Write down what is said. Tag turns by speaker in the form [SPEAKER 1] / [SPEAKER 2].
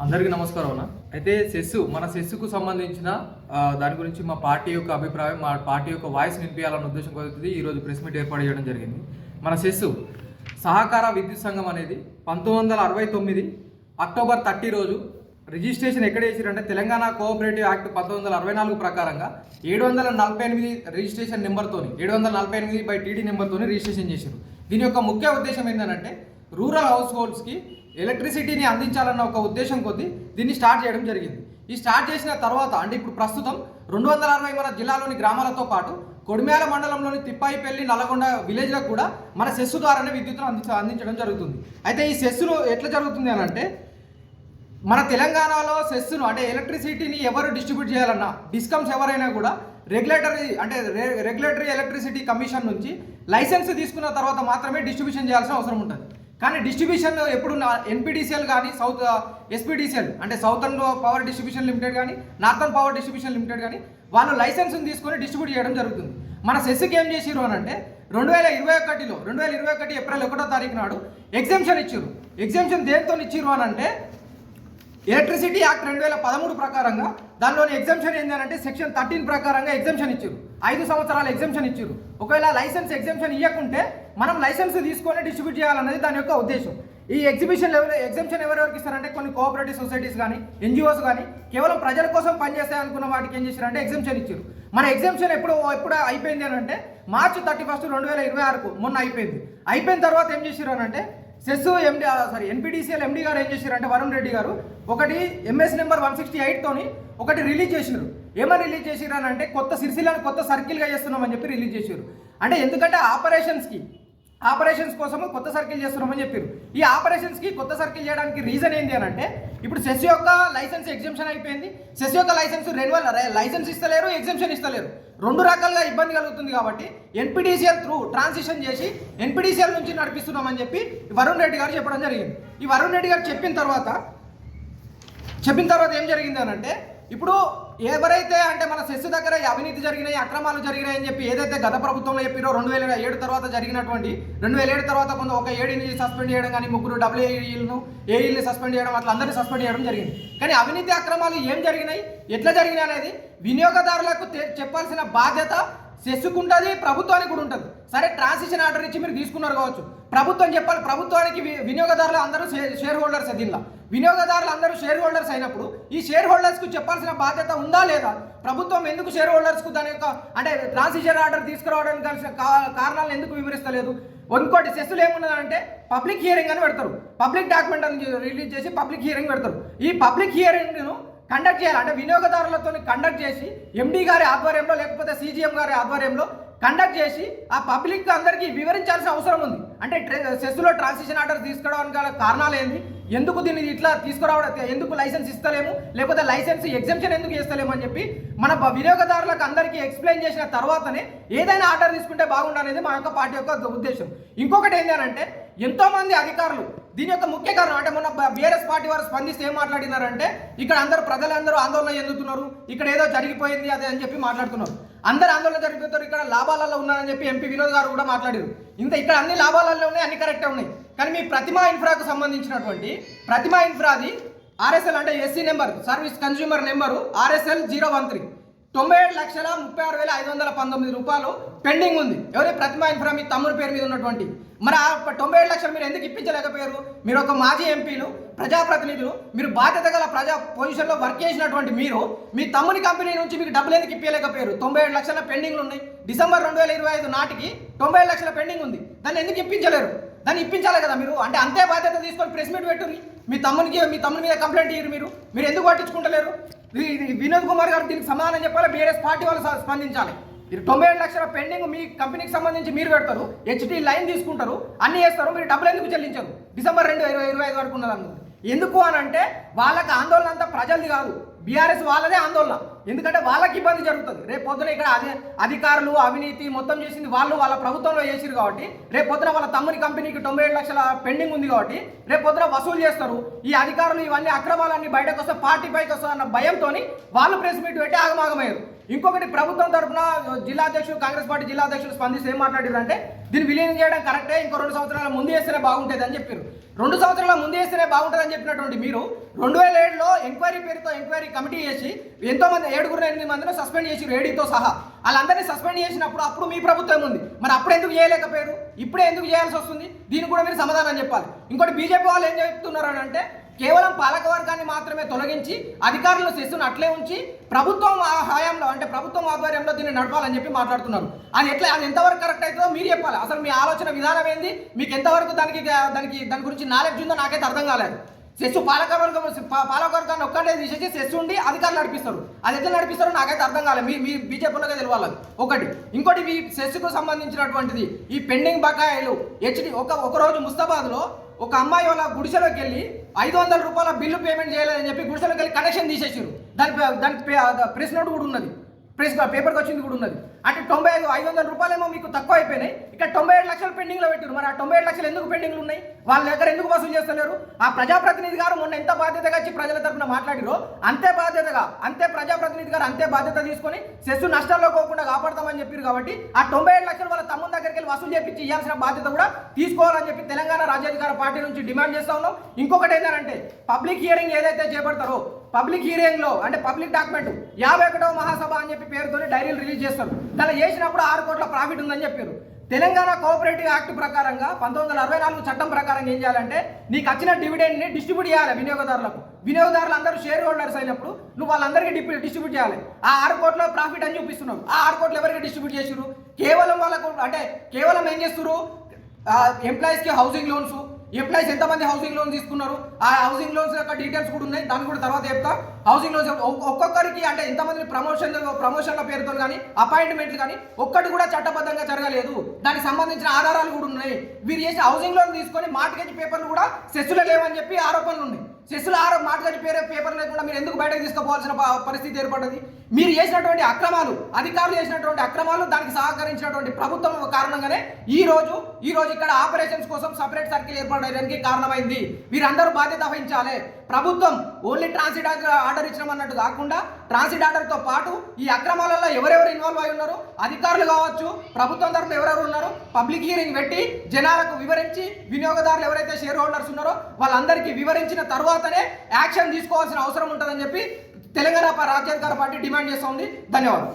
[SPEAKER 1] అందరికీ నమస్కారం అన్న. అయితే మన సెస్సుకు సంబంధించిన దాని గురించి మా పార్టీ యొక్క అభిప్రాయం, మా పార్టీ యొక్క వాయిస్ వినిపించాలన్న ఉద్దేశం కొద్ది ఈరోజు ప్రెస్ మీట్ ఏర్పాటు చేయడం జరిగింది. మన సెస్సు సహకార విద్యుత్ సంఘం అనేది 1969 అక్టోబర్ 30 రోజు రిజిస్ట్రేషన్ ఎక్కడ చేసిరంటే తెలంగాణ కోఆపరేటివ్ యాక్ట్ 1964 ప్రకారంగా 748 రిజిస్ట్రేషన్ నెంబర్తోని 748/TD నెంబర్తోని రిజిస్ట్రేషన్ చేశారు. దీని యొక్క ముఖ్య ఉద్దేశం ఏంటంటే రూరల్ హౌస్ హోల్డ్స్కి ఎలక్ట్రిసిటీని అందించాలన్న ఒక ఉద్దేశం కొద్దీ దీన్ని స్టార్ట్ చేయడం జరిగింది. ఈ స్టార్ట్ చేసిన తర్వాత అంటే ఇప్పుడు ప్రస్తుతం 260 మన జిల్లాలోని గ్రామాలతో పాటు కొడిమ్యాల మండలంలోని తిప్పాయిపల్లి, నల్గొండ విలేజ్లకు కూడా మన సెస్సు ద్వారానే విద్యుత్తును అందించడం జరుగుతుంది. అయితే ఈ సెస్సులు ఎట్లా జరుగుతుంది అని అంటే మన తెలంగాణలో సెస్సును అంటే ఎలక్ట్రిసిటీని ఎవరు డిస్ట్రిబ్యూట్ చేయాలన్నా డిస్కమ్స్ ఎవరైనా కూడా రెగ్యులేటరీ ఎలక్ట్రిసిటీ కమిషన్ నుంచి లైసెన్స్ తీసుకున్న తర్వాత మాత్రమే డిస్ట్రిబ్యూషన్ చేయాల్సిన అవసరం ఉంటుంది. కానీ డిస్ట్రిబ్యూషన్ ఎప్పుడు ఎన్పిడిసిఎల్ కానీ ఎస్పీడీసీఎల్ అంటే సౌతర్న్ పవర్ డిస్ట్రిబ్యూషన్ లిమిటెడ్ కానీ నార్థన్ పవర్ డిస్ట్రిబ్యూషన్ లిమిటెడ్ కానీ వాళ్ళు లైసెన్స్ని తీసుకొని డిస్ట్రిబ్యూట్ చేయడం జరుగుతుంది. మన సెస్కి ఏం చేసిరు అని అంటే 2021 ఏప్రిల్ 1వ తారీఖు నాడు ఎగ్జామ్షన్ ఇచ్చారు. ఎగ్జామ్షన్ దేంతో ఇచ్చిరు అని అంటే ఎలక్ట్రిసిటీ యాక్ట్ 2013 ప్రకారంగా దానిలోని ఎగ్జామ్షన్ ఏంటంటే సెక్షన్ 13 ప్రకారంగా ఎగ్జామ్షన్ ఇచ్చారు. 5 సంవత్సరాల ఎగ్జామ్షన్ ఇచ్చారు. ఒకవేళ లైసెన్స్ ఎగ్జామ్షన్ ఇవ్వకుంటే మనం లైసెన్స్ తీసుకొని డిస్ట్రిబ్యూట్ చేయాలన్నది దాని యొక్క ఉద్దేశం. ఈ ఎగ్జామ్షన్ ఎవరెవరికి ఇస్తారంటే కొన్ని కోఆపరేటివ్ సొసైటీస్ కానీ ఎన్జిఓస్ కానీ కేవలం ప్రజల కోసం పనిచేస్తాయి అనుకున్న వాటికి ఏం చేశారంటే ఎగ్జామ్షన్ ఇచ్చారు. మన ఎగ్జామ్షన్ ఎప్పుడు అయిపోయింది అని అంటే మార్చి 31, 2026 మొన్న అయిపోయింది. అయిపోయిన తర్వాత ఏం చేశారు అని అంటే ఎన్పిడిసిఎల్ ఎండి గారు ఏం చేశారంటే వరుణ్ రెడ్డి గారు ఒకటి ఎంఎస్ నెంబర్ 168 తోని ఒకటి రిలీజ్ చేశారు. ఏమని రిలీజ్ చేశారు అని అంటే కొత్త సిరిసిల్లను కొత్త సర్కిల్గా చేస్తున్నామని చెప్పి రిలీజ్ చేశారు. అంటే ఎందుకంటే ఆపరేషన్స్ కోసం కొత్త సర్కిల్ చేస్తున్నామని చెప్పారు. ఈ ఆపరేషన్స్కి కొత్త సర్కిల్ చేయడానికి రీజన్ ఏంటి అని అంటే ఇప్పుడు సెస్ యొక్క లైసెన్స్ ఎగ్జామ్షన్ అయిపోయింది. సెస్ యొక్క లైసెన్స్ ఇస్తలేరు, ఎగ్జామ్షన్ ఇస్తలేరు. 2 రకాలుగా ఇబ్బంది కలుగుతుంది. కాబట్టి ఎన్పిడిసిఎల్ త్రూ ట్రాన్సిషన్ చేసి ఎన్పిడిసిఎల్ నుంచి నడిపిస్తున్నామని చెప్పి వరుణ్ రెడ్డి గారు చెప్పడం జరిగింది. ఈ వరుణ్ రెడ్డి గారు చెప్పిన తర్వాత ఏం జరిగింది అని అంటే ఇప్పుడు ఎవరైతే అంటే మన సెస్ దగ్గర అవినీతి జరిగినాయి, అక్రమాలు జరిగినాయి అని చెప్పి ఏదైతే గత ప్రభుత్వంలో చెప్పారో 2007 తర్వాత జరిగినటువంటి 2007 తర్వాత ఒక 7 సస్పెండ్ చేయడం కానీ 3 ఏఈల్ని సస్పెండ్ చేయడం అట్లా అందరినీ సస్పెండ్ చేయడం జరిగింది. కానీ అవినీతి అక్రమాలు ఏం జరిగినాయి, ఎట్లా జరిగినాయి అనేది వినియోగదారులకు చెప్పాల్సిన బాధ్యత సెస్సుకుంటుంది, ప్రభుత్వానికి కూడా ఉంటుంది. సరే ట్రాన్సిషన్ ఆర్డర్ ఇచ్చి మీరు తీసుకున్నారు కావచ్చు, ప్రభుత్వం చెప్పాలి. ప్రభుత్వానికి వినియోగదారులు అందరూ షేర్ హోల్డర్స్. దీనిలో వినియోగదారులు అందరూ షేర్ హోల్డర్స్ అయినప్పుడు ఈ షేర్ హోల్డర్స్కు చెప్పాల్సిన బాధ్యత ఉందా లేదా? ప్రభుత్వం ఎందుకు షేర్ హోల్డర్స్కు దాని యొక్క అంటే ట్రాన్సిషన్ ఆర్డర్ తీసుకురావడానికి కలిసిన కారణాలను ఎందుకు వివరిస్తలేదు? ఇంకోటి సెస్సులు ఏమున్నదంటే పబ్లిక్ హియరింగ్ అని పెడతారు. పబ్లిక్ డాక్యుమెంట్ అని రిలీజ్ చేసి పబ్లిక్ హియరింగ్ పెడతారు. ఈ పబ్లిక్ హియరింగ్ను కండక్ట్ చేయాలి. అంటే వినియోగదారులతో కండక్ట్ చేసి ఎండి గారి ఆధ్వర్యంలో లేకపోతే సిజిఎం గారి ఆధ్వర్యంలో కండక్ట్ చేసి ఆ పబ్లిక్ అందరికీ వివరించాల్సిన అవసరం ఉంది. అంటే సెస్సులో ట్రాన్సిషన్ ఆర్డర్ తీసుకురావడానికి గల కారణాలు ఏంది, ఎందుకు దీన్ని ఇట్లా తీసుకురావడం, ఎందుకు లైసెన్స్ ఇస్తలేము, లేకపోతే లైసెన్స్ ఎగ్జామ్షన్ ఎందుకు ఇస్తలేము అని చెప్పి మన వినియోగదారులకు అందరికీ ఎక్స్ప్లెయిన్ చేసిన తర్వాతనే ఏదైనా ఆర్డర్ తీసుకుంటే బాగుండనేది మా యొక్క పార్టీ యొక్క ఉద్దేశం. ఇంకొకటి ఏంటి అని అంటే ఎంతోమంది అధికారులు దీని యొక్క ముఖ్య కారణం అంటే మొన్న బీఆర్ఎస్ పార్టీ వారు స్పందిస్తే ఏం మాట్లాడినారంటే ఇక్కడ ప్రజలందరూ ఆందోళన చెందుతున్నారు, ఇక్కడ ఏదో జరిగిపోయింది అదే అని చెప్పి మాట్లాడుతున్నారు. అందరూ ఆందోళన జరిగిపోతారు, ఇక్కడ లాభాలలో ఉన్నారని చెప్పి ఎంపీ వినోద్ గారు కూడా మాట్లాడారు. ఇక్కడ అన్ని లాభాలలో ఉన్నాయి, అన్ని కరెక్టే ఉన్నాయి. కానీ మీ ప్రతిమా ఇన్ఫ్రాకు సంబంధించినటువంటి ప్రతిమా ఇన్ఫ్రాది ఆర్ఎస్ఎల్ అంటే SC number service consumer number RSL 013 97,36,519 రూపాయలు పెండింగ్ ఉంది. ఎవరి ప్రతిమా ఇన్ఫ్రా మీ తమ్ముడి పేరు మీద ఉన్నటువంటి. మరి ఆ 97 లక్షలు మీరు ఎందుకు ఇప్పించలేకపోయారు? మీరు ఒక మాజీ ఎంపీలు, ప్రజాప్రతినిధులు, మీరు బాధ్యత గల ప్రజా పొజిషన్లో వర్క్ చేసినటువంటి మీరు మీ తమ్ముని కంపెనీ నుంచి మీకు డబ్బులు ఎందుకు ఇప్పించలేకపోయారు? 97 లక్షల పెండింగ్లు ఉన్నాయి. డిసెంబర్ 2025 నాటికి 97 లక్షల పెండింగ్ ఉంది. దాన్ని ఎందుకు ఇప్పించలేరు? దాన్ని ఇప్పించాలి కదా మీరు. అంటే అంతే బాధ్యత తీసుకొని ప్రెస్ మీట్ పెట్టుర్రి. మీ తమ్ముని మీద కంప్లైంట్ ఇయ్యరు. మీరు ఎందుకు పట్టించుకుంటలేరు? వినోద్ కుమార్ గారు దీనికి సమాధానం చెప్పాలి. బీఆర్ఎస్ పార్టీ వాళ్ళు స్పందించాలి. 97 లక్షల పెండింగ్ మీ కంపెనీకి సంబంధించి మీరు పెడతారు, HT లైన్ తీసుకుంటారు, అన్ని చేస్తారు, మీరు డబ్బులు ఎందుకు చెల్లించరు? డిసెంబర్ 2025 వరకు ఉన్నది. ఎందుకు అని అంటే వాళ్ళకి ఆందోళన అంతా ప్రజలది కాదు, బీఆర్ఎస్ వాళ్ళదే ఆందోళన. ఎందుకంటే వాళ్ళకి ఇబ్బంది జరుగుతుంది. రేపు పొద్దున ఇక్కడ అధికారులు అవినీతి మొత్తం చేసింది వాళ్ళు వాళ్ళ ప్రభుత్వంలో చేసిరు కాబట్టి రేపు పొద్దున వాళ్ళ తమ్ముని కంపెనీకి 97 లక్షల పెండింగ్ ఉంది కాబట్టి రేపు పొద్దున వసూలు చేస్తారు. ఈ అధికారులు ఇవన్నీ అక్రమాలన్నీ బయటకు వస్తే పార్టీ పైకి వస్తుంది అన్న భయంతో వాళ్ళు ప్రెస్ మీట్ పెట్టి ఆగమాగమయ్యారు. ఇంకొకటి ప్రభుత్వం తరఫున జిల్లా అధ్యక్షులు కాంగ్రెస్ పార్టీ జిల్లా అధ్యక్షులు స్పందిస్తే ఏం మాట్లాడారు అంటే దీన్ని విలీనం చేయడం కరెక్టే, ఇంకో 2 సంవత్సరాల ముందు వేస్తేనే బాగుంటుంది అని చెప్పారు. 2 సంవత్సరాల ముందు వేస్తేనే బాగుంటుంది అని చెప్పినటువంటి మీరు 2007లో ఎంక్వైరీ పేరుతో ఎంక్వైరీ కమిటీ చేసి ఎంతో మంది 7-8 మందిని సస్పెండ్ చేసి ఏడీతో సహా వాళ్ళందరినీ సస్పెండ్ చేసినప్పుడు అప్పుడు మీ ప్రభుత్వం ఉంది, మరి అప్పుడు ఎందుకు చేయలేకపోయారు, ఇప్పుడే ఎందుకు చేయాల్సి వస్తుంది? దీనికి కూడా మీరు సమాధానం చెప్పాలి. ఇంకోటి బీజేపీ వాళ్ళు ఏం చెప్తున్నారు అంటే కేవలం పాలకవర్గాన్ని మాత్రమే తొలగించి అధికారులను సెస్సును అట్లే ఉంచి ప్రభుత్వం హయాంలో అంటే ప్రభుత్వం ఆధ్వర్యంలో దీన్ని నడపాలని చెప్పి మాట్లాడుతున్నారు. అది ఎంతవరకు కరెక్ట్ అవుతుందో మీరు చెప్పాలి. అసలు మీ ఆలోచన విధానం ఏంది, మీకు ఎంతవరకు దాని గురించి నాలెడ్జ్ ఉందో నాకైతే అర్థం కాలేదు. సెస్సు పాలకవర్గాన్ని ఒక్కటే తీసేసి సెస్సు ఉండి అధికారులు నడిపిస్తారు. అది ఎట్లా నడిపిస్తారో నాకైతే అర్థం కాలేదు. మీ బీజేపీలోకే తెలియాలి. ఒకటి ఇంకోటి ఈ సెస్సుకు సంబంధించినటువంటిది ఈ పెండింగ్ బకాయిలు ఒక రోజు ముస్తాబాద్లో ఒక అమ్మాయి వాళ్ళ గుడిసెలోకి వెళ్ళి 500 రూపాయల బిల్లు పేమెంట్ చేయలేదని చెప్పి గుడిసెలోకి వెళ్ళి కనెక్షన్ తీసేసారు. దానికి ప్రెస్ నోట్ కూడా ఉన్నది, ప్రెస్ పేపర్కి వచ్చింది కూడా ఉన్నది. అంటే 500 రూపాయలేమో మీకు తక్కువ అయిపోయినాయి, ఇక్కడ 97 లక్షలు పెండింగ్లో పెట్టారు. మరి ఆ 97 లక్షలు ఎందుకు పెండింగ్లు ఉన్నాయి, వాళ్ళ దగ్గర ఎందుకు వసూలు చేస్తలేరు? ఆ ప్రజాప్రతినిధి గారు మొన్న ఎంత బాధ్యతగా వచ్చి ప్రజల తరఫున మాట్లాడిరో అంతే ప్రజాప్రతినిధి గారు అంతే బాధ్యత తీసుకొని సెస్సు నష్టాల్లో పోకుండా కాపాడతామని చెప్పారు. కాబట్టి ఆ 97 లక్షలు వాళ్ళ తమ్ముని దగ్గరికి వెళ్ళి వసూలు చేపించి ఇవ్వాల్సిన బాధ్యత కూడా తీసుకోవాలని చెప్పి తెలంగాణ రాజ్యాధికార పార్టీ నుంచి డిమాండ్ చేస్తా ఉన్నాం. ఇంకొకటి ఏంటంటే పబ్లిక్ హియరింగ్ ఏదైతే చేపడతారో పబ్లిక్ హియరింగ్ లో అంటే పబ్లిక్ డాక్యుమెంట్ 51వ మహాసభ అని చెప్పి పేరుతోనే డైరీలు రిలీజ్ చేస్తారు. దాన్ని చేసినప్పుడు 6 కోట్ల ప్రాఫిట్ ఉందని చెప్పారు. తెలంగాణ కోఆపరేటివ్ యాక్ట్ ప్రకారంగా 1964 చట్టం ప్రకారం ఏం చేయాలంటే నీకు వచ్చిన డివిడెండ్ని డిస్ట్రిబ్యూట్ చేయాలి వినియోగదారులకు. వినియోగదారులు అందరూ షేర్ హోల్డర్స్ అయినప్పుడు నువ్వు వాళ్ళందరికీ డిస్ట్రిబ్యూట్ చేయాలి. ఆ 6 కోట్ల ప్రాఫిట్ అని చూపిస్తున్నావు. ఆ 6 కోట్లు ఎవరికి డిస్ట్రిబ్యూట్ చేసారు? కేవలం వాళ్ళకు అంటే కేవలం ఏం చేస్తున్నారు, ఎంప్లాయీస్కి హౌసింగ్ లోన్స్, ఎంప్లాయీస్ ఎంతమంది హౌసింగ్ లోన్ తీసుకున్నారు, ఆ హౌసింగ్ లోన్స్ యొక్క డీటెయిల్స్ కూడా ఉన్నాయి, దాన్ని కూడా తర్వాత చెప్తా. హౌసింగ్ లోన్స్ ఒక్కొక్కరికి అంటే ఎంతమంది ప్రమోషన్ల పేరుతో కానీ అపాయింట్మెంట్లు కానీ ఒక్కటి కూడా చట్టబద్ధంగా జరగలేదు. దానికి సంబంధించిన ఆధారాలు కూడా ఉన్నాయి. వీరు చేసిన హౌసింగ్ లోన్ తీసుకొని మార్టిగేజ్ పేపర్లు కూడా సెస్సులో లేవని చెప్పి ఆరోపణలు ఉన్నాయి. సెస్సులు మార్టిగేజ్ పేపర్ లేకుండా మీరు ఎందుకు బయటకు తీసుకుపోవాల్సిన పరిస్థితి ఏర్పడ్డది? మీరు చేసినటువంటి అక్రమాలు, అధికారులు చేసినటువంటి అక్రమాలు, దానికి సహకరించినటువంటి ప్రభుత్వం కారణంగానే ఈ రోజు ఇక్కడ ఆపరేషన్స్ కోసం సపరేట్ సర్కిల్ ఏర్పడడానికి కారణమైంది. వీరందరూ బాధ్యత వహించాలి. ప్రభుత్వం ఓన్లీ ట్రాన్సిట్ ఆర్డర్ ఇచ్చినామన్నట్టు కాకుండా ట్రాన్సిట్ ఆర్డర్తో పాటు ఈ అక్రమాలలో ఎవరెవరు ఇన్వాల్వ్ అయి ఉన్నారో అధికారులు కావచ్చు, ప్రభుత్వం తరఫున ఎవరెవరు ఉన్నారో పబ్లిక్ హియరింగ్ పెట్టి జనాలకు వివరించి వినియోగదారులు ఎవరైతే షేర్ హోల్డర్స్ ఉన్నారో వాళ్ళందరికీ వివరించిన తర్వాతనే యాక్షన్ తీసుకోవాల్సిన అవసరం ఉంటుందని చెప్పి తెలంగాణ రాజ్యాధికార పార్టీ డిమాండ్ చేస్తోంది. ధన్యవాదాలు.